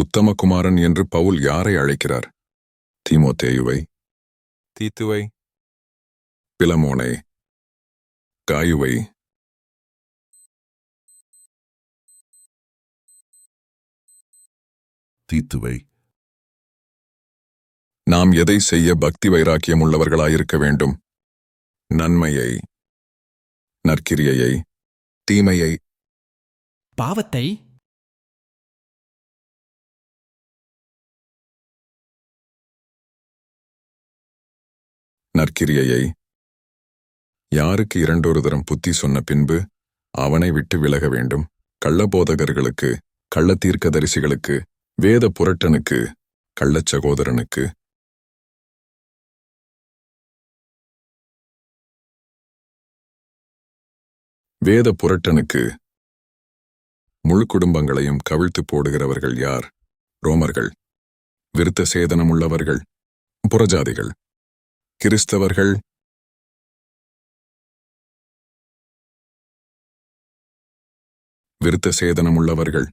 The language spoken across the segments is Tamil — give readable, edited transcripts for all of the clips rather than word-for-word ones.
உத்தமகுமாரன் என்று பவுல் யாரை அழைக்கிறார்? தீமோத்தேயுவை, தீத்துவை, பிலமோனை, காயுவை, தீத்துவை. நாம் எதை செய்ய பக்தி வைராக்கியம் உள்ளவர்களாயிருக்க வேண்டும்? நன்மையை, நற்கிரியையை, தீமையை, பாவத்தை, நற்கிரியையை. யாருக்கு இரண்டொரு தரம் புத்தி சொன்ன பின்பு அவனை விட்டு விலக வேண்டும்? கள்ளபோதகர்களுக்கு, கள்ள தீர்க்கதரிசிகளுக்கு, வேத புரட்டனுக்கு, கள்ளச் சகோதரனுக்கு, வேத புரட்டனுக்கு முழு குடும்பங்களையும் கவிழ்த்து போடுகிறவர்கள் யார்? ரோமர்கள். விருத்த சேதனமுள்ளவர்கள், புறஜாதிகள், கிறிஸ்தவர்கள், விருத்த சேதனமுள்ளவர்கள்,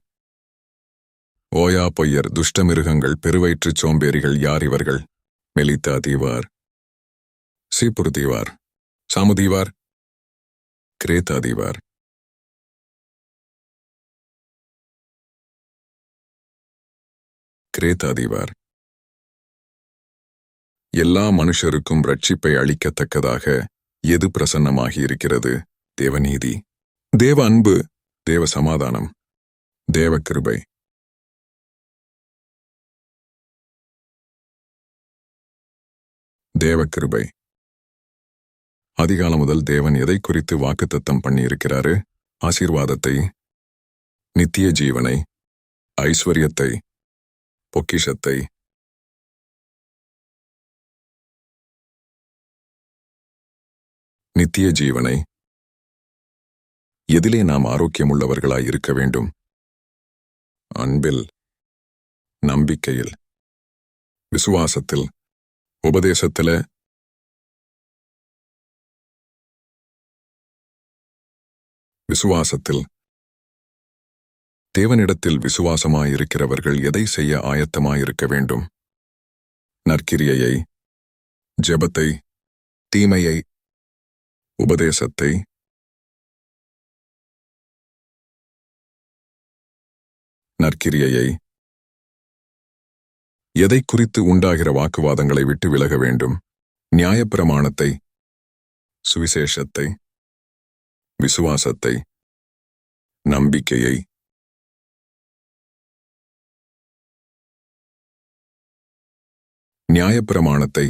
ஓயா பொய்யர், துஷ்டமிருகங்கள், பெருவயிற்றுச் சோம்பேறிகள் யார் இவர்கள்? மெலித்தா தீவார், சீப்புரு தீவார், சாமுதீவார், கிரேத்தா தீவார். கிரேத்தா தீவார். எல்லா மனுஷருக்கும் ரட்சிப்பை அளிக்கத்தக்கதாக எது பிரசன்னமாகி இருக்கிறது? தேவநீதி, தேவ அன்பு, தேவ சமாதானம், தேவ கிருபை. தேவ கிருபை. அதிகாலம் முதல் தேவன் எதை குறித்து வாக்குத்தத்தம் பண்ணியிருக்கிறாரு? ஆசீர்வாதத்தை, நித்திய ஜீவனை, ஐஸ்வர்யத்தை, பொக்கிஷத்தை, நித்திய ஜீவனை. எதிலே நாம் ஆரோக்கியமுள்ளவர்களாய் இருக்க வேண்டும்? அன்பில், நம்பிக்கையில், விசுவாசத்தில், உபதேசத்தில, விசுவாசத்தில். தேவனிடத்தில் விசுவாசமாயிருக்கிறவர்கள் எதை செய்ய ஆயத்தமாயிருக்க வேண்டும்? நற்கிரியையை, ஜெபத்தை, தீமையை, உபதேசத்தை, நற்கிரியையை. எதை குறித்து உண்டாகிற வாக்குவாதங்களை விட்டு விலக வேண்டும்? நியாயப்பிரமாணத்தை, சுவிசேஷத்தை, விசுவாசத்தை, நம்பிக்கையை. நியாயப்பிரமாணத்தை,